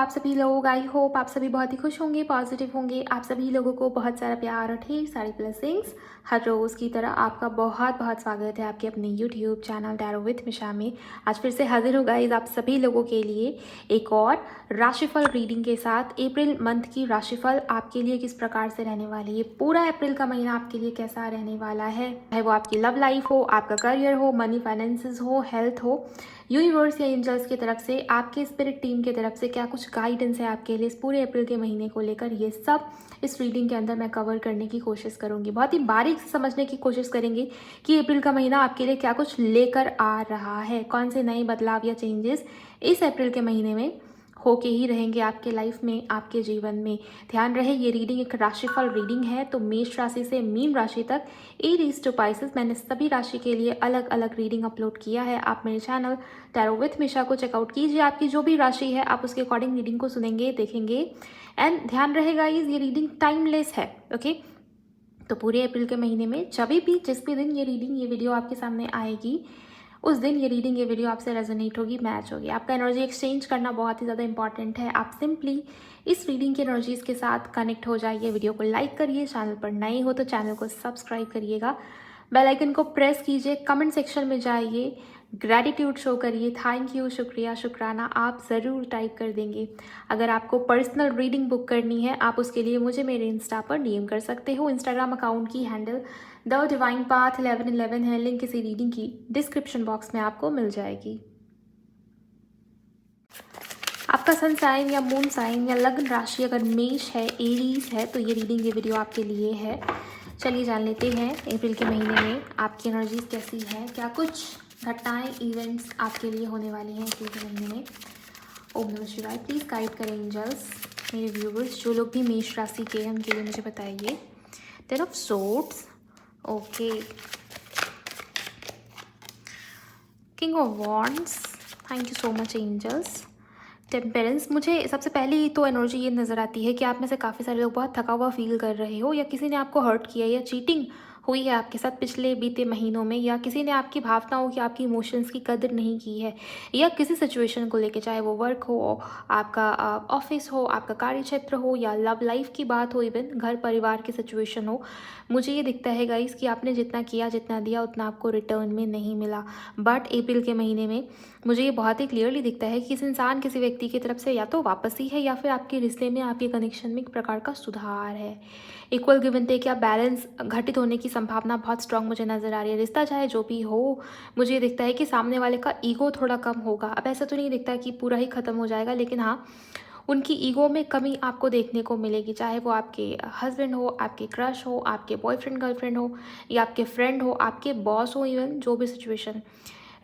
आप सभी लोग। आई होप आप सभी बहुत ही खुश होंगे, पॉजिटिव होंगे। आप सभी लोगों को बहुत सारा प्यार और ढेर सारी ब्लेसिंग्स। हर रोज़ की तरह आपका बहुत बहुत स्वागत है आपके अपने यूट्यूब चैनल टैरो विथ मिशा में। आज फिर से हाजिर हो गाइस आप सभी लोगों के लिए एक और राशिफल रीडिंग के साथ। अप्रैल मंथ की राशिफल आपके लिए किस प्रकार से रहने वाली है, पूरा अप्रैल का महीना आपके लिए कैसा रहने वाला है, चाहे वो आपकी लव लाइफ हो, आपका करियर हो, मनी फाइनेंसेस हो, हेल्थ हो, यूनिवर्स या एंजल्स की तरफ से, आपके स्पिरिट टीम की तरफ से क्या कुछ गाइडेंस है आपके लिए इस पूरे अप्रैल के महीने को लेकर, ये सब इस रीडिंग के अंदर मैं कवर करने की कोशिश करूंगी। बहुत ही बारीक से समझने की कोशिश करेंगे कि अप्रैल का महीना आपके लिए क्या कुछ लेकर आ रहा है, कौन से नए बदलाव या चेंजेस इस अप्रैल के महीने में होके ही रहेंगे आपके लाइफ में, आपके जीवन में। ध्यान रहे ये रीडिंग एक राशिफल रीडिंग है, तो मेष राशि से मीन राशि तक, एरीज टू पाइसेस, मैंने सभी राशि के लिए अलग अलग रीडिंग अपलोड किया है। आप मेरे चैनल टैरो विथ मिशा को चेकआउट कीजिए। आपकी जो भी राशि है आप उसके अकॉर्डिंग रीडिंग को सुनेंगे, देखेंगे। एंड ध्यान रहेगा ये रीडिंग टाइमलेस है, ओके। तो पूरे अप्रैल के महीने में जब भी जिस भी दिन ये रीडिंग ये वीडियो आपके सामने आएगी, उस दिन ये रीडिंग ये वीडियो आपसे रेजोनेट होगी, मैच होगी। आपका एनर्जी एक्सचेंज करना बहुत ही ज़्यादा इंपॉर्टेंट है। आप सिंपली इस रीडिंग की एनर्जीज के साथ कनेक्ट हो जाइए। वीडियो को लाइक करिए, चैनल पर नए हो तो चैनल को सब्सक्राइब करिएगा, बेल आइकन को प्रेस कीजिए, कमेंट सेक्शन में जाइए, ग्रैटिट्यूड शो करिए, थैंक यू, शुक्रिया, शुक्राना आप ज़रूर टाइप कर देंगे। अगर आपको पर्सनल रीडिंग बुक करनी है आप उसके लिए मुझे मेरे इंस्टा पर डीएम कर सकते हो। इंस्टाग्राम अकाउंट की हैंडल द डिवाइन पाथ 1111 है। लिंक किसी रीडिंग की डिस्क्रिप्शन बॉक्स में आपको मिल जाएगी। आपका सन साइन या मून साइन या लग्न राशि अगर मेष है, एरीज है, तो ये रीडिंग ये वीडियो आपके लिए है। चलिए जान लेते हैं अप्रैल के महीने में आपकी एनर्जीज कैसी है, क्या कुछ घटनाएं इवेंट्स आपके लिए होने वाली हैं अप्रैल के महीने में। ओम नमः शिवाय। प्लीज़ गाइड करें एंजल्स मेरे व्यूवर्स, जो लोग भी मेष राशि के हैं उनके लिए मुझे बताइए। Ten of swords, okay, king of wands, thank you so much angels. Temperance, मुझे सबसे पहली तो एनर्जी ये नज़र आती है कि आप में से काफ़ी सारे लोग बहुत थका हुआ फील कर रहे हो, या किसी ने आपको हर्ट किया या चीटिंग हुई है आपके साथ पिछले बीते महीनों में, या किसी ने आपकी भावनाओं की, आपकी इमोशंस की कदर नहीं की है, या किसी सिचुएशन को लेके, चाहे वो वर्क हो, आपका ऑफिस हो, आपका कार्य क्षेत्र हो, या लव लाइफ की बात हो, इवन घर परिवार की सिचुएशन हो। मुझे ये दिखता है गाइस कि आपने जितना किया, जितना दिया, उतना आपको रिटर्न में नहीं मिला। बट अप्रैल के महीने में मुझे ये बहुत ही क्लियरली दिखता है कि किसी इंसान, किसी व्यक्ति की तरफ से या तो वापसी है, या फिर आपके रिश्ते में, आपके कनेक्शन में एक प्रकार का सुधार है। इक्वल गिव एंड टेक या बैलेंस घटित होने की संभावना बहुत स्ट्रांग मुझे नज़र आ रही है। रिश्ता चाहे जो भी हो, मुझे ये दिखता है कि सामने वाले का ईगो थोड़ा कम होगा। अब ऐसा तो नहीं दिखता कि पूरा ही ख़त्म हो जाएगा, लेकिन हाँ, उनकी ईगो में कमी आपको देखने को मिलेगी, चाहे वो आपके हस्बैंड हो, आपके क्रश हो, आपके बॉयफ्रेंड गर्लफ्रेंड हो, या आपके फ्रेंड हो, आपके बॉस हो, इवन जो भी सिचुएशन,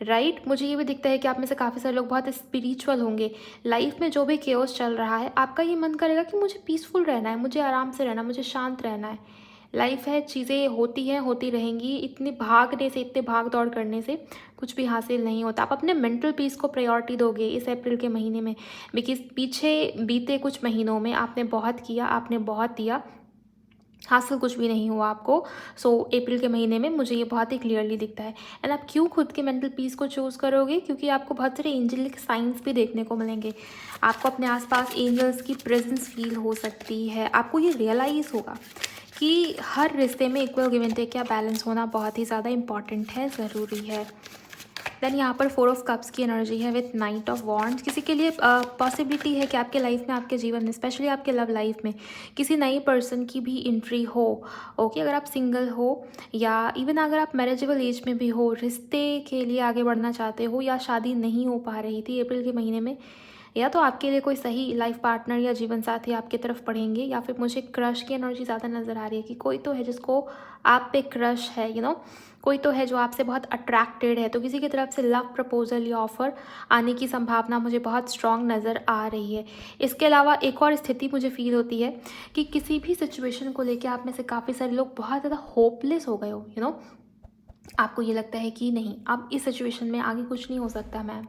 राइट। मुझे ये भी दिखता है कि आप में से काफ़ी सारे लोग बहुत स्पिरिचुअल होंगे। लाइफ में जो भी केओस चल रहा है, आपका ये मन करेगा कि मुझे पीसफुल रहना है, मुझे आराम से रहना, मुझे शांत रहना है। लाइफ है, चीज़ें होती हैं, होती रहेंगी। इतने भागने से, इतने भाग दौड़ करने से कुछ भी हासिल नहीं होता। आप अपने मेंटल पीस को प्रायोरिटी दोगे इस अप्रैल के महीने में, बिकॉज पीछे बीते कुछ महीनों में आपने बहुत किया, आपने बहुत दिया, हासिल कुछ भी नहीं हुआ आपको। सो अप्रैल के महीने में मुझे ये बहुत ही क्लियरली दिखता है। एंड आप क्यों खुद के मेंटल पीस को चूज़ करोगे, क्योंकि आपको बहुत सारे एंजलिक साइंस भी देखने को मिलेंगे। आपको अपने आसपास एंजल्स की प्रेजेंस फील हो सकती है। आपको ये रियलाइज़ होगा कि हर रिश्ते में इक्वल गिव एंड टेक या बैलेंस होना बहुत ही ज़्यादा इंपॉर्टेंट है, ज़रूरी है। देन यहाँ पर 4 ऑफ कप्स की एनर्जी है विथ नाइट ऑफ वॉन्ड्स। किसी के लिए पॉसिबिलिटी है कि आपके लाइफ में, आपके जीवन में, स्पेशली आपके लव लाइफ में किसी नई पर्सन की भी एंट्री हो। ओके, अगर आप सिंगल हो, या इवन अगर आप मैरिजेबल एज में भी हो, रिश्ते के लिए आगे बढ़ना चाहते हो, या शादी नहीं हो पा रही थी अप्रैल के महीने में, या तो आपके लिए कोई सही लाइफ पार्टनर या जीवन साथी आपकी तरफ पढ़ेंगे, या फिर मुझे क्रश की एनर्जी ज़्यादा नज़र आ रही है कि कोई तो है जिसको आप पे क्रश है, कोई तो है जो आपसे बहुत अट्रैक्टेड है। तो किसी की तरफ से लव प्रपोजल या ऑफर आने की संभावना मुझे बहुत स्ट्रांग नज़र आ रही है। इसके अलावा एक और स्थिति मुझे फील होती है कि किसी भी सिचुएशन को लेकर आप में से काफ़ी सारे लोग बहुत ज़्यादा होपलेस हो गए हो। आपको ये लगता है कि नहीं, अब इस सिचुएशन में आगे कुछ नहीं हो सकता मैम।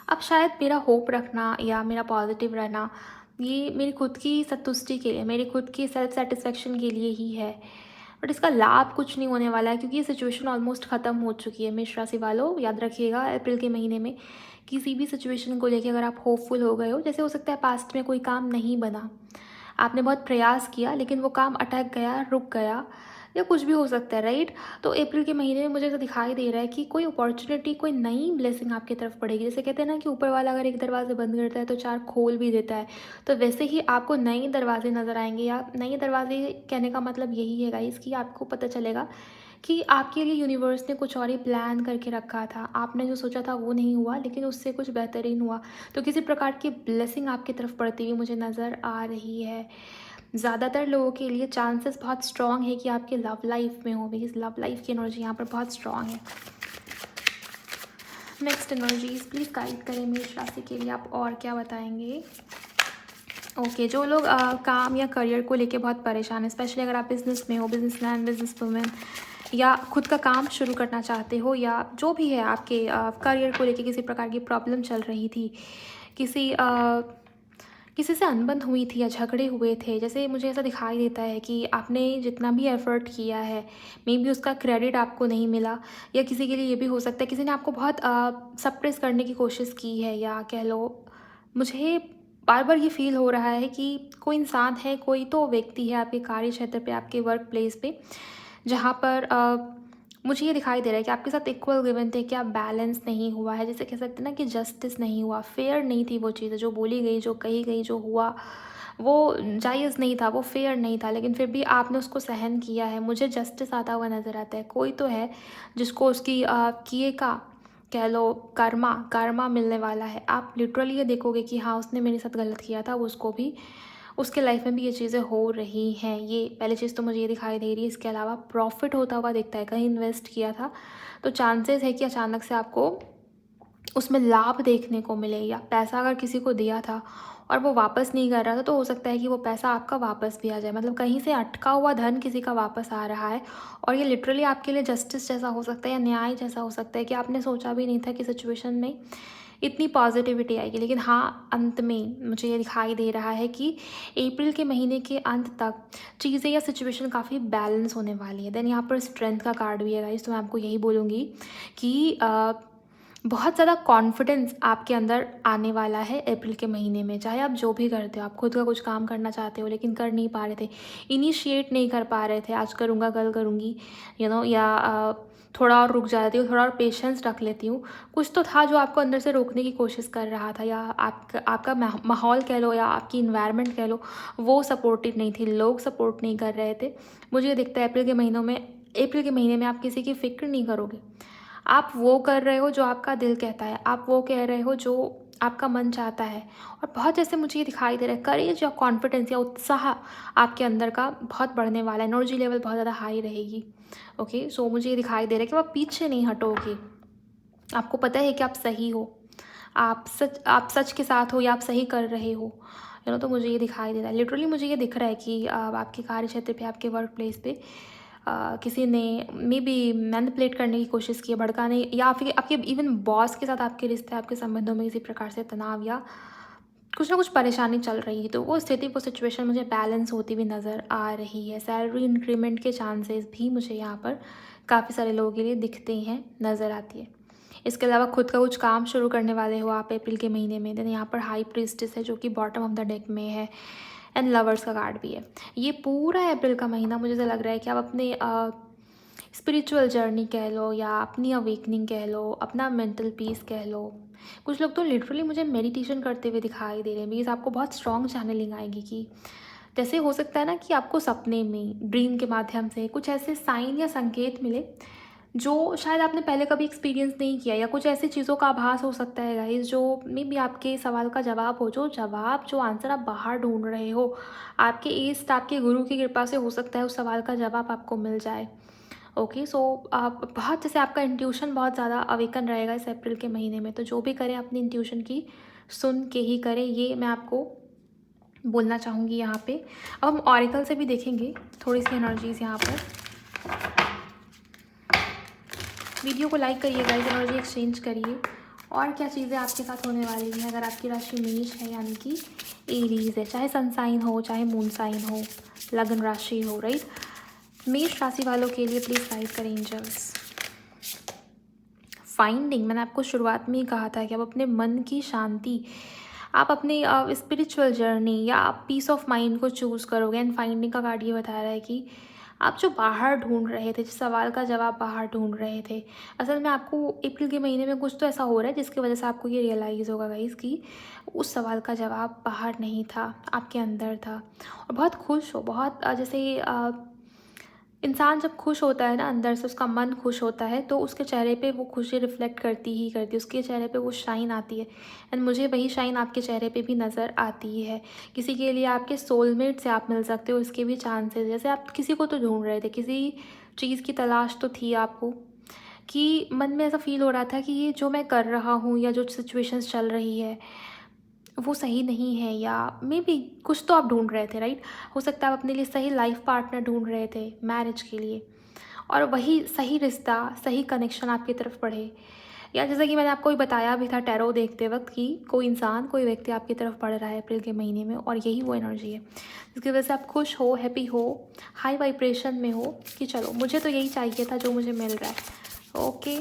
अब शायद मेरा होप रखना या मेरा पॉजिटिव रहना ये मेरी खुद की संतुष्टि के लिए, मेरी खुद की सेल्फ सेटिस्फेक्शन के लिए ही है, बट इसका लाभ कुछ नहीं होने वाला है, क्योंकि ये सिचुएशन ऑलमोस्ट ख़त्म हो चुकी है। मेष राशि वालों याद रखिएगा अप्रैल के महीने में किसी भी सिचुएशन को लेके अगर आप होपफुल हो गए हो, जैसे हो सकता है पास्ट में कोई काम नहीं बना, आपने बहुत प्रयास किया लेकिन वो काम अटक गया, रुक गया, या कुछ भी हो सकता है, राइट। तो अप्रैल के महीने में मुझे ऐसा दिखाई दे रहा है कि कोई अपॉर्चुनिटी, कोई नई ब्लेसिंग आपकी तरफ पड़ेगी। जैसे कहते हैं ना कि ऊपर वाला अगर एक दरवाजे बंद करता है तो 4 खोल भी देता है, तो वैसे ही आपको नए दरवाजे नज़र आएंगे। या नए दरवाजे कहने का मतलब यही है गाइस कि आपको पता चलेगा कि आपके लिए यूनिवर्स ने कुछ और ही प्लान करके रखा था। आपने जो सोचा था वो नहीं हुआ, लेकिन उससे कुछ बेहतरीन हुआ। तो किसी प्रकार की ब्लेसिंग आपकी तरफ पड़ती हुई मुझे नज़र आ रही है। ज़्यादातर लोगों के लिए चांसेस बहुत स्ट्रॉन्ग है कि आपके लव लाइफ में हो, बिकॉज लव लाइफ की एनर्जी यहाँ पर बहुत स्ट्रॉन्ग है। नेक्स्ट एनर्जीज प्लीज़ गाइड करें मेष राशि के लिए, आप और क्या बताएंगे। ओके, जो लोग काम या करियर को लेके बहुत परेशान है, स्पेशली अगर आप बिजनेस में हो, बिजनेसमैन, बिजनेस वुमेन, या खुद का काम शुरू करना चाहते हो, या जो भी है आपके करियर को लेके किसी प्रकार की प्रॉब्लम चल रही थी, किसी से अनबन हुई थी या झगड़े हुए थे, जैसे मुझे ऐसा दिखाई देता है कि आपने जितना भी एफ़र्ट किया है, मे बी उसका क्रेडिट आपको नहीं मिला। या किसी के लिए ये भी हो सकता है किसी ने आपको बहुत सप्रेस करने की कोशिश की है, या कह लो मुझे बार बार ये फील हो रहा है कि कोई इंसान है, कोई तो व्यक्ति है आपके कार्य क्षेत्र पे, आपके वर्क प्लेस पे, जहाँ पर मुझे ये दिखाई दे रहा है कि आपके साथ इक्वल गिव एंड टेक, क्या बैलेंस नहीं हुआ है। जैसे कह सकते हैं ना कि जस्टिस नहीं हुआ, फेयर नहीं थी वो चीज़ें, जो बोली गई, जो कही गई, जो हुआ वो जायज़ नहीं था, वो फेयर नहीं था, लेकिन फिर भी आपने उसको सहन किया है। मुझे जस्टिस आता हुआ नज़र आता है। कोई तो है जिसको उसकी किए का, कह लो कर्मा मिलने वाला है। आप लिटरली ये देखोगे कि हाँ, उसने मेरे साथ गलत किया था, वो उसको भी, उसके लाइफ में भी ये चीज़ें हो रही हैं। ये पहली चीज़ तो मुझे ये दिखाई दे रही है। इसके अलावा प्रॉफिट होता हुआ दिखता है, कहीं इन्वेस्ट किया था तो चांसेस है कि अचानक से आपको उसमें लाभ देखने को मिले। या पैसा अगर किसी को दिया था और वो वापस नहीं कर रहा था, तो हो सकता है कि वो पैसा आपका वापस भी आ जाए। मतलब कहीं से अटका हुआ धन किसी का वापस आ रहा है, और ये लिटरली आपके लिए जस्टिस जैसा हो सकता है, या न्याय जैसा हो सकता है कि आपने सोचा भी नहीं था कि सिचुएशन में इतनी पॉजिटिविटी आएगी। लेकिन हाँ, अंत में मुझे ये दिखाई दे रहा है कि अप्रैल के महीने के अंत तक चीज़ें या सिचुएशन काफ़ी बैलेंस होने वाली है। देन यहाँ पर स्ट्रेंथ का कार्ड भी है गाइस, तो मैं आपको यही बोलूँगी कि बहुत ज़्यादा कॉन्फिडेंस आपके अंदर आने वाला है अप्रैल के महीने में। चाहे आप जो भी करते हो, आप खुद का कुछ काम करना चाहते हो लेकिन कर नहीं पा रहे थे, इनिशिएट नहीं कर पा रहे थे, आज करूँगा कल करूँगी, या थोड़ा और रुक जाती हूँ, थोड़ा और पेशेंस रख लेती हूँ। कुछ तो था जो आपको अंदर से रोकने की कोशिश कर रहा था, या आपका माहौल कह लो, या आपकी इन्वायरमेंट कह लो, वो सपोर्टिव नहीं थी, लोग सपोर्ट नहीं कर रहे थे। मुझे ये दिखता है अप्रैल के महीने में आप किसी की फ़िक्र नहीं करोगे। आप वो कर रहे हो जो आपका दिल कहता है, आप वो कह रहे हो जो आपका मन चाहता है। और बहुत जैसे मुझे ये दिखाई दे रहा है, करेज या कॉन्फिडेंस या उत्साह आपके अंदर का बहुत बढ़ने वाला है, एनर्जी लेवल बहुत ज़्यादा हाई रहेगी। ओके, सो मुझे ये दिखाई दे रहा है कि आप पीछे नहीं हटोगे। आपको पता है कि आप सही हो, आप सच के साथ हो, या आप सही कर रहे हो, तो मुझे ये दिखाई दे रहा है। लिटरली मुझे ये दिख रहा है कि आपके कार्य क्षेत्र पे, आपके वर्क प्लेस पे किसी ने मे बी मैनिपुलेट करने की कोशिश की है, भड़काने, या फिर आपके इवन बॉस के साथ आपके रिश्ते, आपके संबंधों में किसी प्रकार से तनाव या कुछ ना कुछ परेशानी चल रही है। तो वो स्थिति, वो सिचुएशन मुझे बैलेंस होती हुई नज़र आ रही है। सैलरी इंक्रीमेंट के चांसेस भी मुझे यहाँ पर काफ़ी सारे लोगों के लिए दिखते हैं, नज़र आती है। इसके अलावा खुद का कुछ काम शुरू करने वाले हो आप अप्रैल के महीने में। देन यहाँ पर हाई प्रीस्टेस है जो कि बॉटम ऑफ द डेक में है, एंड लवर्स का कार्ड भी है। ये पूरा अप्रैल का महीना मुझे ऐसा लग रहा है कि आप अपने स्पिरिचुअल जर्नी कह लो, या अपनी अवेकनिंग कह लो, अपना मेंटल पीस कह लो। कुछ लोग तो लिटरली मुझे मेडिटेशन करते हुए दिखाई दे रहे हैं, बिकॉज आपको बहुत स्ट्रॉन्ग चैनलिंग आएगी कि जैसे हो सकता है ना कि आपको सपने में, ड्रीम के माध्यम से कुछ ऐसे साइन या संकेत मिले जो शायद आपने पहले कभी एक्सपीरियंस नहीं किया, या कुछ ऐसी चीज़ों का आभास हो सकता है गाइस जो मे बी आपके सवाल का जवाब हो, जो आंसर आप बाहर ढूंढ रहे हो। आपके ईस्ट, आपके गुरु की कृपा से हो सकता है उस सवाल का जवाब आपको मिल जाए। ओके, सो आप बहुत, जैसे आपका इंट्यूशन बहुत ज़्यादा अवेकन रहेगा इस अप्रैल के महीने में। तो जो भी करें अपनी इंट्यूशन की सुन के ही करें, ये मैं आपको बोलना चाहूँगी यहाँ पे। अब हम ऑरिकल से भी देखेंगे थोड़ी सी एनर्जीज यहाँ पर। वीडियो को लाइक करिए गाइस, एनर्जी एक्सचेंज करिए। और क्या चीज़ें आपके साथ होने वाली हैं अगर आपकी राशि मेष है, यानी कि एरीज है, चाहे सन साइन हो, चाहे मून साइन हो, लग्न राशि हो, राइट। मेष राशि वालों के लिए प्लीज़ गाइड करें एंजल्स। फाइंडिंग, मैंने आपको शुरुआत में ही कहा था कि आप अपने मन की शांति, आप अपनी स्पिरिचुअल जर्नी या आप पीस ऑफ माइंड को चूज़ करोगे। एंड फाइंडिंग का कार्ड ये बता रहा है कि आप जो बाहर ढूंढ रहे थे, जिस सवाल का जवाब बाहर ढूंढ रहे थे, असल में आपको अप्रैल के महीने में कुछ तो ऐसा हो रहा है जिसकी वजह से आपको ये रियलाइज़ होगा गाइस कि उस सवाल का जवाब बाहर नहीं था, आपके अंदर था। और बहुत खुश हो, बहुत जैसे इंसान जब खुश होता है ना अंदर से, उसका मन खुश होता है, तो उसके चेहरे पे वो खुशी रिफ्लेक्ट करती ही करती है, उसके चेहरे पे वो शाइन आती है। एंड मुझे वही शाइन आपके चेहरे पे भी नज़र आती है। किसी के लिए आपके सोलमेट से आप मिल सकते हो, इसके भी चांसेस। जैसे आप किसी को तो ढूंढ रहे थे, किसी चीज़ की तलाश तो थी आपको, कि मन में ऐसा फील हो रहा था कि ये जो मैं कर रहा हूँ या जो सिचुएशंस चल रही है वो सही नहीं है, या मे बी कुछ तो आप ढूंढ रहे थे, राइट। हो सकता है आप अपने लिए सही लाइफ पार्टनर ढूंढ रहे थे मैरिज के लिए, और वही सही रिश्ता, सही कनेक्शन आपकी तरफ बढ़े। या जैसा कि मैंने आपको भी बताया भी था टैरो देखते वक्त कि कोई इंसान, कोई व्यक्ति आपकी तरफ बढ़ रहा है अप्रैल के महीने में, और यही वो एनर्जी है जिसकी वजह से आप खुश हो, हैप्पी हो, हाई वाइब्रेशन में हो कि चलो मुझे तो यही चाहिए था जो मुझे मिल रहा है। ओके,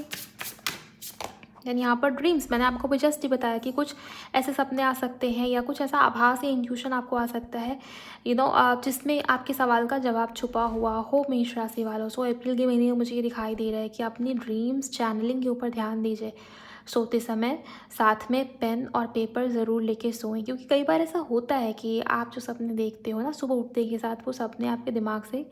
यानी यहाँ पर ड्रीम्स, मैंने आपको भी जस्ट ही बताया कि कुछ ऐसे सपने आ सकते हैं या कुछ ऐसा आभास या इंट्यूशन आपको आ सकता है, जिसमें आपके सवाल का जवाब छुपा हुआ हो मेष राशि वालों। सो अप्रैल के महीने में मुझे ये दिखाई दे रहा है कि अपनी ड्रीम्स चैनलिंग के ऊपर ध्यान दीजिए। सोते समय साथ में पेन और पेपर ज़रूर लेके सोएं, क्योंकि कई बार ऐसा होता है कि आप जो सपने देखते हो ना सुबह उठते के साथ, वो सपने आपके दिमाग से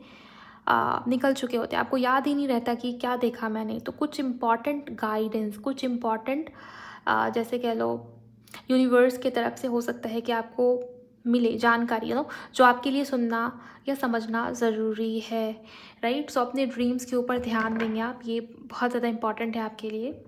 निकल चुके होते हैं, आपको याद ही नहीं रहता कि क्या देखा मैंने। तो कुछ इम्पॉर्टेंट गाइडेंस, कुछ इम्पॉर्टेंट जैसे कह लो यूनिवर्स की तरफ से हो सकता है कि आपको मिले जानकारी, जो आपके लिए सुनना या समझना ज़रूरी है, राइट। सो अपने ड्रीम्स के ऊपर ध्यान देंगे आप, ये बहुत ज़्यादा इम्पॉर्टेंट है आपके लिए।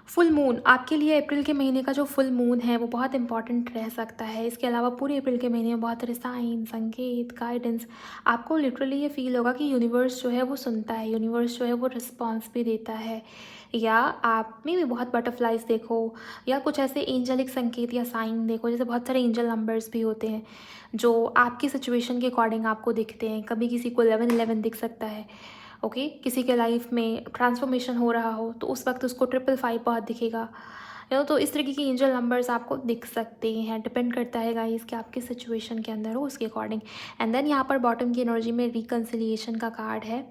फुल मून आपके लिए अप्रैल के महीने का जो फुल मून है वो बहुत इंपॉर्टेंट रह सकता है। इसके अलावा पूरे अप्रैल के महीने में बहुत सारे साइन, संकेत, गाइडेंस, आपको लिटरली ये फील होगा कि यूनिवर्स जो है वो सुनता है, यूनिवर्स जो है वो रिस्पॉन्स भी देता है। या आप में भी बहुत बटरफ्लाइज देखो, या कुछ ऐसे एंजलिक संकेत या साइन देखो, जैसे बहुत सारे एंजल नंबर्स भी होते हैं जो आपकी सिचुएशन के अकॉर्डिंग आपको दिखते हैं। कभी किसी को 1111 दिख सकता है, ओके। किसी के लाइफ में ट्रांसफॉर्मेशन हो रहा हो तो उस वक्त उसको 555 बहुत दिखेगा, तो इस तरीके की एंजल नंबर्स आपको दिख सकते हैं। डिपेंड करता है गाइस कि आपकी सिचुएशन के अंदर हो, उसके अकॉर्डिंग। एंड देन यहाँ पर बॉटम की एनर्जी में रिकन्सिलिएशन का कार्ड है।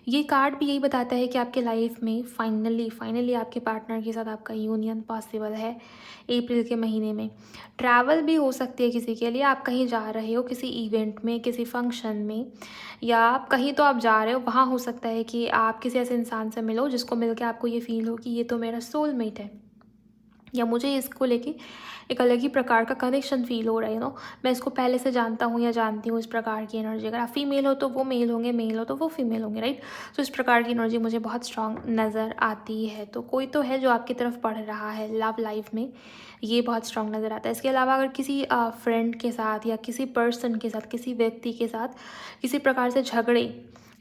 ये कार्ड भी यही बताता है कि आपके लाइफ में फाइनली आपके पार्टनर के साथ आपका यूनियन पॉसिबल है अप्रैल के महीने में। ट्रैवल भी हो सकती है किसी के लिए, आप कहीं जा रहे हो किसी इवेंट में, किसी फंक्शन में, या आप कहीं तो आप जा रहे हो, वहाँ हो सकता है कि आप किसी ऐसे इंसान से मिलो जिसको मिल के आपको ये फील हो कि ये तो मेरा सोलमेट है, या मुझे इसको लेके एक अलग ही प्रकार का कनेक्शन फील हो रहा है। मैं इसको पहले से जानता हूँ या जानती हूँ, इस प्रकार की एनर्जी। अगर आप फीमेल हो तो वो मेल होंगे, मेल हो तो वो फीमेल होंगे, राइट। तो इस प्रकार की एनर्जी मुझे बहुत स्ट्रांग नज़र आती है। तो कोई तो है जो आपकी तरफ बढ़ रहा है लव लाइफ में, ये बहुत स्ट्रांग नज़र आता है। इसके अलावा अगर किसी फ्रेंड के साथ या किसी पर्सन के साथ, किसी व्यक्ति के साथ किसी प्रकार से झगड़े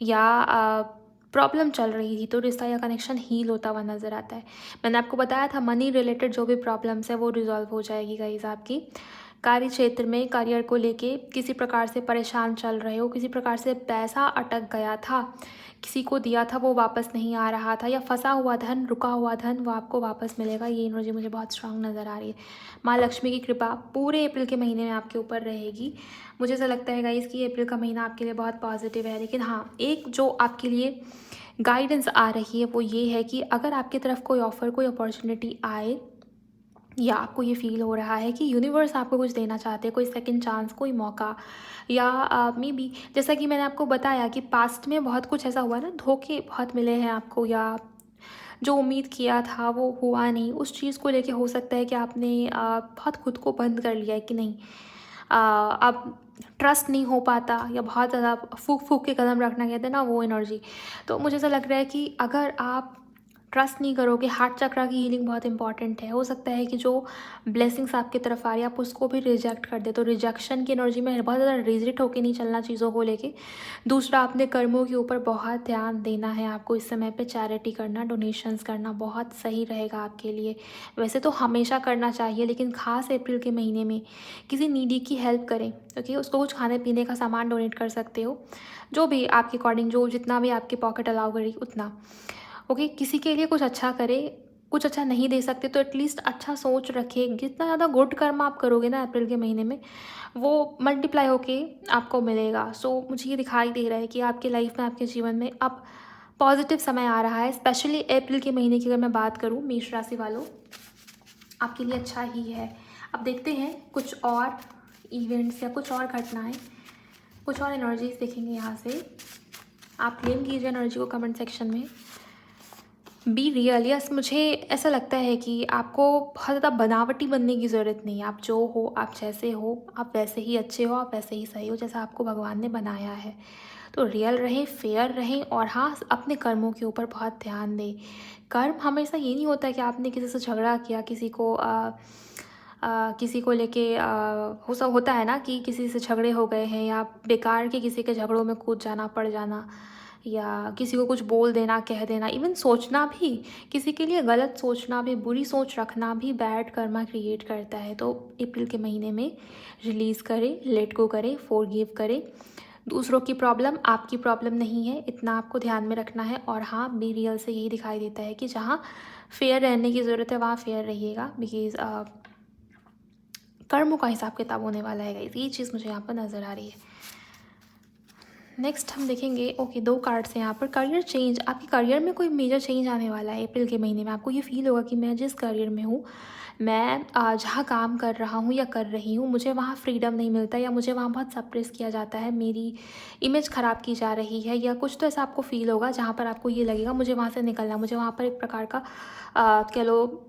या प्रॉब्लम चल रही थी, तो रिश्ता या कनेक्शन हील होता हुआ नज़र आता है। मैंने आपको बताया था मनी रिलेटेड जो भी प्रॉब्लम्स है वो रिजॉल्व हो जाएगी गाइस आपकी। कार्य क्षेत्र में, करियर को लेके किसी प्रकार से परेशान चल रहे हो, किसी प्रकार से पैसा अटक गया था, किसी को दिया था वो वापस नहीं आ रहा था, या फंसा हुआ धन, रुका हुआ धन, वो आपको वापस मिलेगा। ये एनर्जी मुझे बहुत स्ट्रांग नज़र आ रही है। माँ लक्ष्मी की कृपा पूरे अप्रैल के महीने में आपके ऊपर रहेगी। मुझे ऐसा लगता है गाइस कि अप्रैल का महीना आपके लिए बहुत पॉजिटिव है। लेकिन हाँ, एक जो आपके लिए गाइडेंस आ रही है वो ये है कि अगर आपकी तरफ कोई ऑफ़र, कोई अपॉर्चुनिटी आए, या आपको ये फील हो रहा है कि यूनिवर्स आपको कुछ देना चाहते हैं, कोई सेकंड चांस, कोई मौका, या मे बी जैसा कि मैंने आपको बताया कि पास्ट में बहुत कुछ ऐसा हुआ ना, धोखे बहुत मिले हैं आपको, या जो उम्मीद किया था वो हुआ नहीं, उस चीज़ को लेके हो सकता है कि आपने बहुत खुद को बंद कर लिया है कि नहीं, अब ट्रस्ट नहीं हो पाता, या बहुत ज़्यादा फूक फूक के कदम रखना कहते हैं ना, वो एनर्जी। तो मुझे ऐसा लग रहा है कि अगर आप ट्रस्ट नहीं करोगे, हार्ट चक्रा की हीलिंग बहुत इंपॉर्टेंट है। हो सकता है कि जो ब्लेसिंग्स आपकी तरफ आ रही है आप उसको भी रिजेक्ट कर दे, तो रिजेक्शन की एनर्जी में बहुत ज़्यादा रिजिट होकर नहीं चलना चीज़ों को लेके। दूसरा, अपने कर्मों के ऊपर बहुत ध्यान देना है आपको। इस समय पे चैरिटी करना, डोनेशंस करना बहुत सही रहेगा आपके लिए। वैसे तो हमेशा करना चाहिए, लेकिन ख़ास अप्रैल के महीने में किसी नीडी की हेल्प करें, ओके। उसको कुछ खाने पीने का सामान डोनेट कर सकते हो, जो भी आपके अकॉर्डिंग, जो जितना भी आपकी पॉकेट अलाउ करी उतना, ओके, किसी के लिए कुछ अच्छा करें, कुछ अच्छा नहीं दे सकते तो एटलीस्ट अच्छा सोच रखें। जितना ज़्यादा गुड कर्म आप करोगे ना अप्रैल के महीने में, वो मल्टीप्लाई होके आपको मिलेगा। सो मुझे ये दिखाई दे रहा है कि आपके लाइफ में, आपके जीवन में अब पॉजिटिव समय आ रहा है। स्पेशली अप्रैल के महीने की अगर मैं बात करूँ, मेष राशि वालों, आपके लिए अच्छा ही है। अब देखते हैं कुछ और इवेंट्स या कुछ और घटनाएं, कुछ और एनर्जीज देखेंगे यहाँ से। आप क्लेम कीजिए एनर्जी को कमेंट सेक्शन में। Be real. यस, मुझे ऐसा लगता है कि आपको बहुत ज़्यादा बनावटी बनने की ज़रूरत नहीं है। आप जो हो, आप जैसे हो, आप वैसे ही अच्छे हो, आप वैसे ही सही हो, जैसा आपको भगवान ने बनाया है। तो रियल रहें, फेयर रहें, और हाँ, अपने कर्मों के ऊपर बहुत ध्यान दें। कर्म हमेशा ये नहीं होता कि आपने किसी से झगड़ा किया, किसी को लेके हो सब होता है ना कि किसी से झगड़े हो गए हैं, या बेकार के किसी के झगड़ों में कूद जाना, पड़ जाना, या किसी को कुछ बोल देना, कह देना, इवन सोचना भी, किसी के लिए गलत सोचना भी, बुरी सोच रखना भी बैड कर्मा क्रिएट करता है। तो अप्रैल के महीने में रिलीज़ करें, लेट गो करें, फॉरगिव करें। दूसरों की प्रॉब्लम आपकी प्रॉब्लम नहीं है, इतना आपको ध्यान में रखना है। और हाँ, बी रियल से यही दिखाई देता है कि जहाँ फेयर रहने की ज़रूरत है वहाँ फेयर रहिएगा, बिकॉज कर्मों का हिसाब किताब होने वाला है गाइस। ये चीज़ मुझे यहाँ पर नज़र आ रही है। नेक्स्ट हम देखेंगे, ओके, 2 कार्ड्स हैं यहाँ पर। करियर चेंज, आपके करियर में कोई मेजर चेंज आने वाला है अप्रैल के महीने में। आपको ये फील होगा कि मैं जिस करियर में हूँ, मैं जहाँ काम कर रहा हूँ या कर रही हूँ, मुझे वहाँ फ्रीडम नहीं मिलता, या मुझे वहाँ बहुत सप्रेस किया जाता है, मेरी इमेज ख़राब की जा रही है, या कुछ तो ऐसा आपको फील होगा जहाँ पर आपको ये लगेगा मुझे वहाँ से निकलना, मुझे वहाँ पर एक प्रकार का कह लो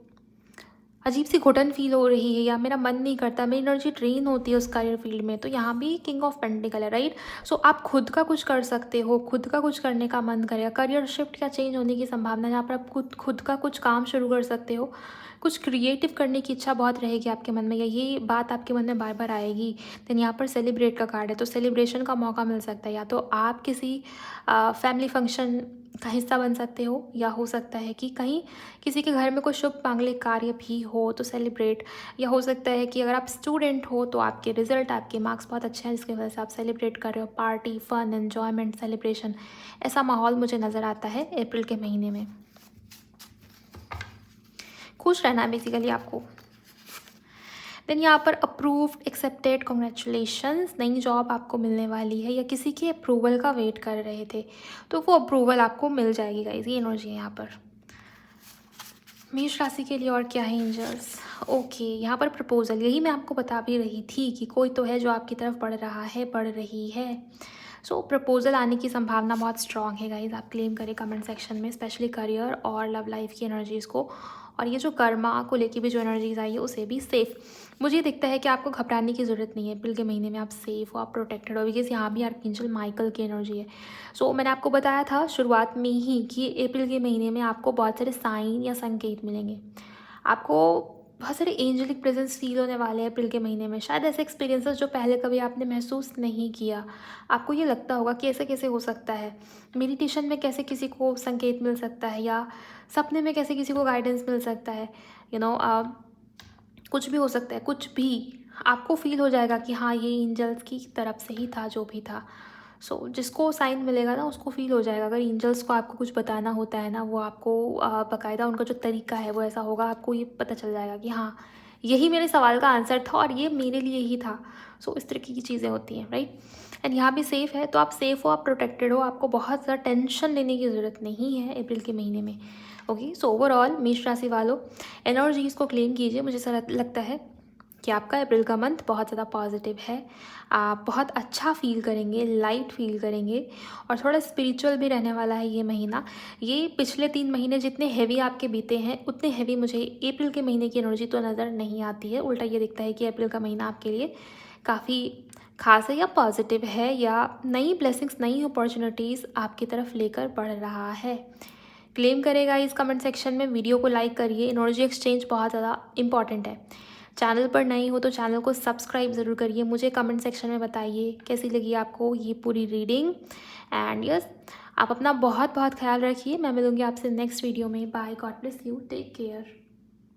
अजीब सी घुटन फील हो रही है, या मेरा मन नहीं करता, मेरी एनर्जी ड्रेन होती है उस करियर फील्ड में। तो यहाँ भी किंग ऑफ पेंटिकल है, राइट। सो आप खुद का कुछ कर सकते हो, खुद का कुछ करने का मन करेगा। करियर शिफ्ट या चेंज होने की संभावना है, जहाँ पर आप खुद का कुछ काम शुरू कर सकते हो, कुछ क्रिएटिव करने की इच्छा बहुत रहेगी आपके मन में, या ये बात आपके मन में बार बार आएगी। देन यहाँ पर सेलिब्रेट का कार्ड है, तो सेलिब्रेशन का मौका मिल सकता है। या तो आप किसी फैमिली फंक्शन का हिस्सा बन सकते हो, या हो सकता है कि कहीं किसी के घर में कोई शुभ मांगलिक कार्य भी हो तो सेलिब्रेट, या हो सकता है कि अगर आप स्टूडेंट हो तो आपके रिजल्ट, आपके मार्क्स बहुत अच्छे हैं जिसकी वजह से आप सेलिब्रेट कर रहे हो। पार्टी, फन, एन्जॉयमेंट, सेलिब्रेशन, ऐसा माहौल मुझे नज़र आता है अप्रैल के महीने में। खुश रहना है बेसिकली आपको। देन यहाँ पर अप्रूव्ड, एक्सेप्टेड, कॉन्ग्रेचुलेशंस, नई जॉब आपको मिलने वाली है, या किसी के अप्रूवल का वेट कर रहे थे तो वो अप्रूवल आपको मिल जाएगी गाइस। ये एनर्जी है यहाँ पर मेष राशि के लिए। और क्या है एंजल्स, ओके, यहाँ पर प्रपोजल, यही मैं आपको बता भी रही थी कि कोई तो है जो आपकी तरफ बढ़ रहा है, बढ़ रही है। सो प्रपोजल आने की संभावना बहुत स्ट्रांग है गाइज। आप क्लेम करें कमेंट सेक्शन में, स्पेशली करियर और लव लाइफ की एनर्जीज़ को। और ये जो कर्मा को लेके भी जो एनर्जीज आई है उसे भी सेफ। मुझे दिखता है कि आपको घबराने की ज़रूरत नहीं है। अप्रैल के महीने में आप सेफ हो, आप प्रोटेक्टेड हो, बिकॉज यहाँ भी आर्कएंजल माइकल की एनर्जी है। सो मैंने आपको बताया था शुरुआत में ही कि अप्रैल के महीने में आपको बहुत सारे साइन या संकेत मिलेंगे। आपको बहुत सारे एंजलिक प्रेजेंस फील होने वाले हैं अप्रैल के महीने में। शायद ऐसे एक्सपीरियंसेस जो पहले कभी आपने महसूस नहीं किया। आपको ये लगता होगा कि ऐसे कैसे हो सकता है, मेडिटेशन में कैसे किसी को संकेत मिल सकता है, या सपने में कैसे किसी को गाइडेंस मिल सकता है। कुछ भी हो सकता है, कुछ भी आपको फील हो जाएगा कि हाँ, ये एंजल्स की तरफ से ही था जो भी था। सो जिसको साइन मिलेगा ना उसको फील हो जाएगा। अगर एंजल्स को आपको कुछ बताना होता है ना, वो आपको बाकायदा उनका जो तरीका है वो ऐसा होगा, आपको ये पता चल जाएगा कि हाँ, यही मेरे सवाल का आंसर था और ये मेरे लिए ही था। सो इस तरीके की चीज़ें होती हैं, राइट। एंड यहाँ भी सेफ़ है, तो आप सेफ़ हो, आप प्रोटेक्टेड हो, आपको बहुत ज़्यादा टेंशन लेने की ज़रूरत नहीं है अप्रैल के महीने में। ओके, सो ओवरऑल मेष राशि वालों, एनर्जीज़ को क्लेम कीजिए। मुझे ऐसा लगता है कि आपका अप्रैल का मंथ बहुत ज़्यादा पॉजिटिव है। आप बहुत अच्छा फील करेंगे, लाइट फील करेंगे, और थोड़ा स्पिरिचुअल भी रहने वाला है ये महीना। ये पिछले 3 महीने जितने हैवी आपके बीते हैं उतने हैवी मुझे अप्रैल के महीने की एनर्जी तो नज़र नहीं आती है। उल्टा ये दिखता है कि अप्रैल का महीना आपके लिए काफ़ी खास है, या पॉजिटिव है, या नई ब्लेसिंग्स, नई अपॉर्चुनिटीज़ आपकी तरफ लेकर बढ़ रहा है। क्लेम करेगा इस कमेंट सेक्शन में, वीडियो को लाइक करिए। एनर्जी एक्सचेंज बहुत ज़्यादा इंपॉर्टेंट है। चैनल पर नए हो तो चैनल को सब्सक्राइब ज़रूर करिए। मुझे कमेंट सेक्शन में बताइए कैसी लगी आपको ये पूरी रीडिंग। एंड यस, आप अपना बहुत बहुत ख्याल रखिए। मैं मिलूँगी आपसे नेक्स्ट वीडियो में। Bye, God bless you, take care.